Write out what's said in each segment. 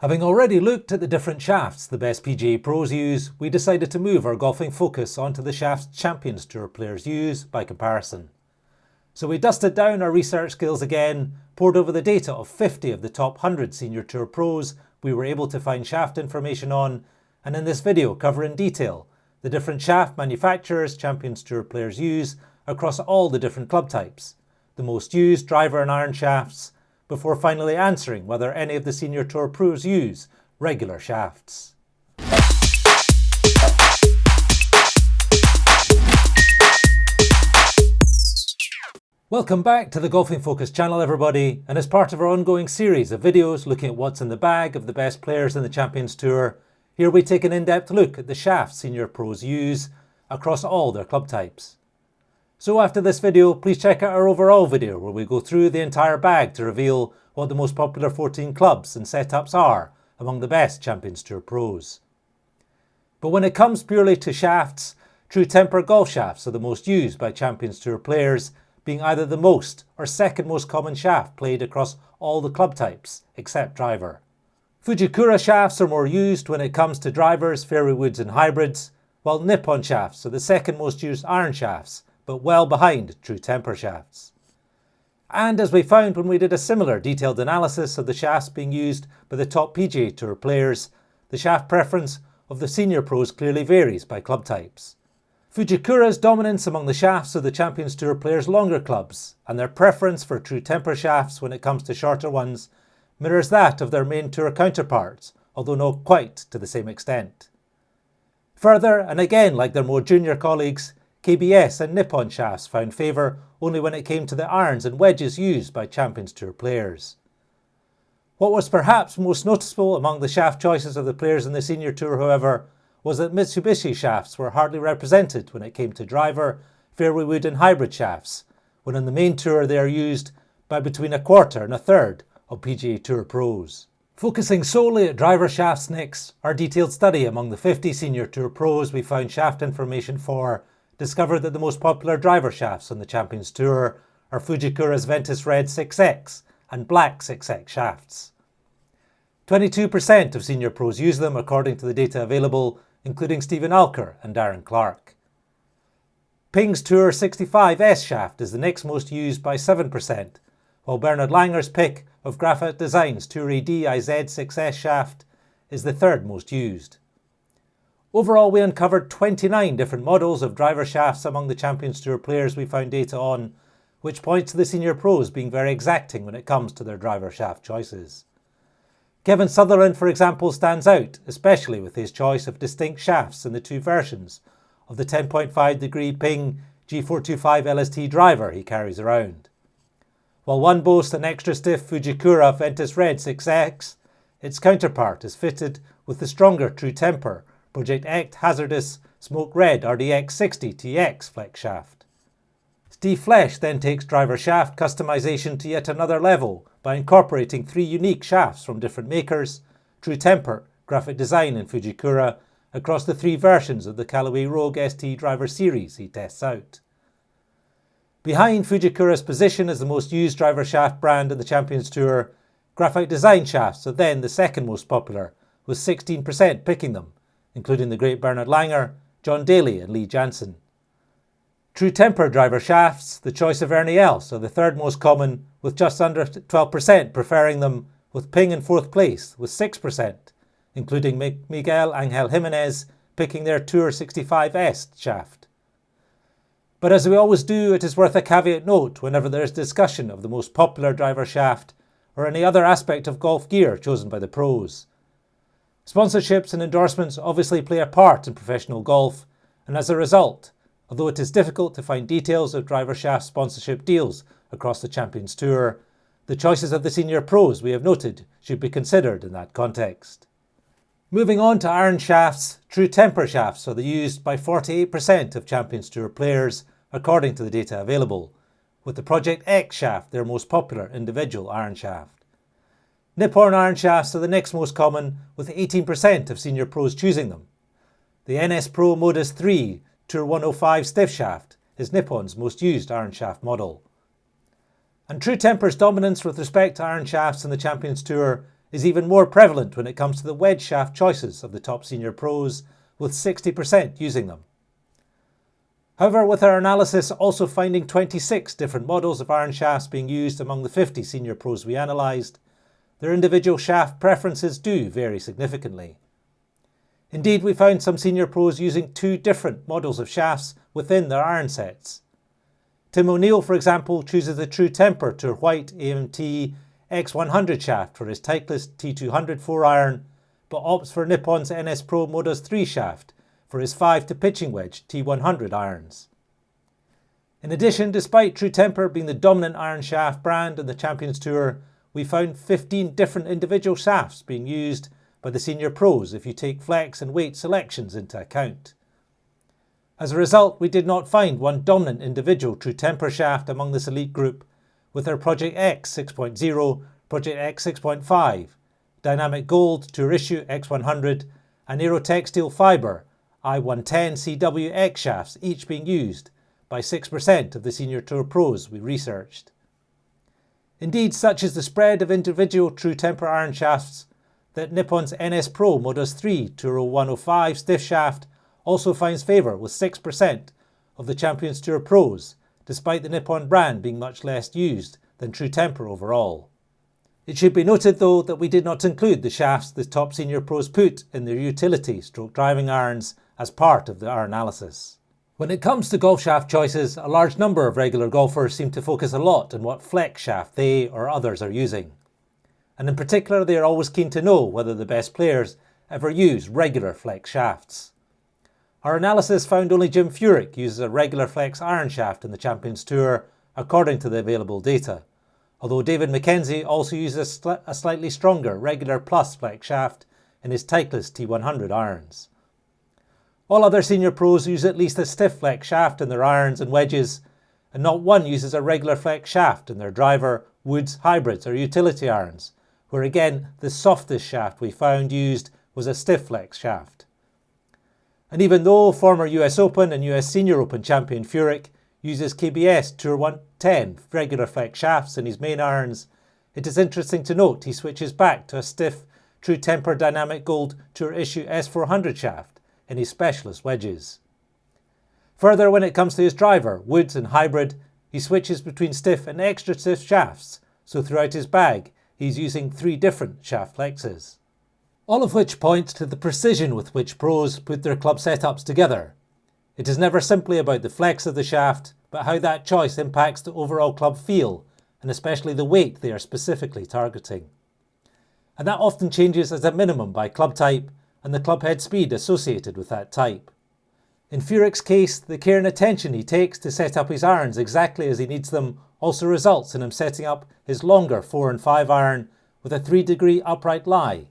Having already looked at the different shafts the best PGA pros use, we decided to move our golfing focus onto the shafts Champions Tour players use by comparison. So we dusted down our research skills again, pored over the data of 50 of the top 100 senior tour pros we were able to find shaft information on, and in this video cover in detail the different shaft manufacturers Champions Tour players use across all the different club types, the most used driver and iron shafts, before finally answering whether any of the senior tour pros use regular shafts. Welcome back to the Golfing Focus channel, everybody, and as part of our ongoing series of videos looking at what's in the bag of the best players in the Champions Tour, here we take an in-depth look at the shafts senior pros use across all their club types. So after this video, please check out our overall video where we go through the entire bag to reveal what the most popular 14 clubs and setups are among the best Champions Tour pros. But when it comes purely to shafts, True Temper golf shafts are the most used by Champions Tour players, being either the most or second most common shaft played across all the club types except driver. Fujikura shafts are more used when it comes to drivers, fairway woods and hybrids, while Nippon shafts are the second most used iron shafts, but well behind True Temper shafts. And as we found when we did a similar detailed analysis of the shafts being used by the top PGA Tour players, the shaft preference of the senior pros clearly varies by club types. Fujikura's dominance among the shafts of the Champions Tour players' longer clubs, and their preference for True Temper shafts when it comes to shorter ones, mirrors that of their main tour counterparts, although not quite to the same extent. Further, and again like their more junior colleagues, KBS and Nippon shafts found favour only when it came to the irons and wedges used by Champions Tour players. What was perhaps most noticeable among the shaft choices of the players in the Senior Tour, however, was that Mitsubishi shafts were hardly represented when it came to driver, fairway wood and hybrid shafts, when on the main tour they are used by between a quarter and a third of PGA Tour pros. Focusing solely at driver shafts next, our detailed study among the 50 Senior Tour pros we found shaft information for discovered that the most popular driver shafts on the Champions Tour are Fujikura's Ventus Red 6X and Black 6X shafts. 22% of senior pros use them according to the data available, including Stephen Alker and Darren Clark. Ping's Tour 65S shaft is the next most used by 7%, while Bernard Langer's pick of Graphite Design's Tour AD IZ6S shaft is the third most used. Overall, we uncovered 29 different models of driver shafts among the Champions Tour players we found data on, which points to the senior pros being very exacting when it comes to their driver shaft choices. Kevin Sutherland, for example, stands out, especially with his choice of distinct shafts in the two versions of the 10.5 degree Ping G425 LST driver he carries around. While one boasts an extra stiff Fujikura Ventus Red 6X, its counterpart is fitted with the stronger True Temper Project Ect Hazardous Smoke Red RDX 60 TX flex shaft. Steve Flesch then takes driver shaft customization to yet another level by incorporating three unique shafts from different makers, True Temper, Graphite Design and Fujikura, across the three versions of the Callaway Rogue ST driver series he tests out. Behind Fujikura's position as the most used driver shaft brand in the Champions Tour, Graphite Design shafts are then the second most popular, with 16% picking them, including the great Bernard Langer, John Daly and Lee Jansen. True Temper driver shafts, the choice of Ernie Els, are the third most common, with just under 12% preferring them, with Ping in fourth place with 6%, including Miguel Angel Jimenez picking their Tour 65S shaft. But as we always do, it is worth a caveat note whenever there is discussion of the most popular driver shaft or any other aspect of golf gear chosen by the pros. Sponsorships and endorsements obviously play a part in professional golf, and as a result, although it is difficult to find details of driver shaft sponsorship deals across the Champions Tour, the choices of the senior pros we have noted should be considered in that context. Moving on to iron shafts, True Temper shafts are used by 48% of Champions Tour players according to the data available, with the Project X shaft their most popular individual iron shaft. Nippon iron shafts are the next most common, with 18% of senior pros choosing them. The NS Pro Modus 3 Tour 105 stiff shaft is Nippon's most used iron shaft model. And True Temper's dominance with respect to iron shafts in the Champions Tour is even more prevalent when it comes to the wedge shaft choices of the top senior pros, with 60% using them. However, with our analysis also finding 26 different models of iron shafts being used among the 50 senior pros we analysed, their individual shaft preferences do vary significantly. Indeed, we found some senior pros using 2 different models of shafts within their iron sets. Tim O'Neill, for example, chooses the True Temper Tour White AMT X100 shaft for his Titleist T200 4-iron, but opts for Nippon's NS Pro Modus 3 shaft for his 5 to pitching wedge T100 irons. In addition, despite True Temper being the dominant iron shaft brand in the Champions Tour, we found 15 different individual shafts being used by the senior pros if you take flex and weight selections into account. As a result, we did not find one dominant individual True Temper shaft among this elite group, with their Project X 6.0, Project X 6.5, Dynamic Gold Tour Issue X100 and Aerotextile Fibre I110 CWX shafts each being used by 6% of the senior tour pros we researched. Indeed, such is the spread of individual True Temper iron shafts that Nippon's NS Pro Modus 3 Tour 105 stiff shaft also finds favour with 6% of the Champions Tour pros, despite the Nippon brand being much less used than True Temper overall. It should be noted though that we did not include the shafts the top senior pros put in their utility driving irons as part of our analysis. When it comes to golf shaft choices, a large number of regular golfers seem to focus a lot on what flex shaft they or others are using. And in particular, they are always keen to know whether the best players ever use regular flex shafts. Our analysis found only Jim Furyk uses a regular flex iron shaft in the Champions Tour according to the available data, although David Mackenzie also uses a slightly stronger regular plus flex shaft in his Titleist T100 irons. All other senior pros use at least a stiff flex shaft in their irons and wedges, and not one uses a regular flex shaft in their driver, woods, hybrids or utility irons, where again the softest shaft we found used was a stiff flex shaft. And even though former US Open and US Senior Open champion Furyk uses KBS Tour 110 regular flex shafts in his main irons, it is interesting to note he switches back to a stiff True Temper Dynamic Gold Tour Issue S400 shaft in his specialist wedges. Further, when it comes to his driver, woods and hybrid, he switches between stiff and extra stiff shafts, so throughout his bag he's using 3 different shaft flexes. All of which points to the precision with which pros put their club setups together. It is never simply about the flex of the shaft, but how that choice impacts the overall club feel, and especially the weight they are specifically targeting. And that often changes as a minimum by club type and the club head speed associated with that type. In Furyk's case, the care and attention he takes to set up his irons exactly as he needs them also results in him setting up his longer 4 and 5 iron with a 3-degree upright lie.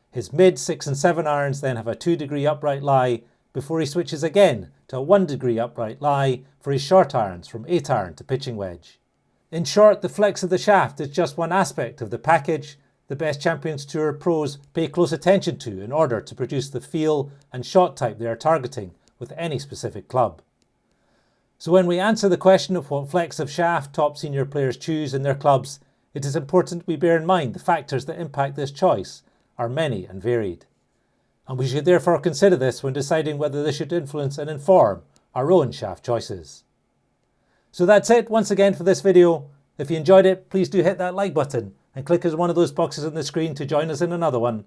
His mid, 6 and 7 irons then have a 2-degree upright lie before he switches again to a 1-degree upright lie for his short irons from 8 iron to pitching wedge. In short, the flex of the shaft is just one aspect of the package the best Champions Tour pros pay close attention to in order to produce the feel and shot type they are targeting with any specific club. So when we answer the question of what flex of shaft top senior players choose in their clubs, it is important we bear in mind the factors that impact this choice are many and varied. And we should therefore consider this when deciding whether this should influence and inform our own shaft choices. So that's it once again for this video. If you enjoyed it, please do hit that like button and click as one of those boxes on the screen to join us in another one.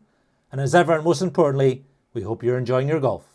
And as ever, and most importantly, we hope you're enjoying your golf.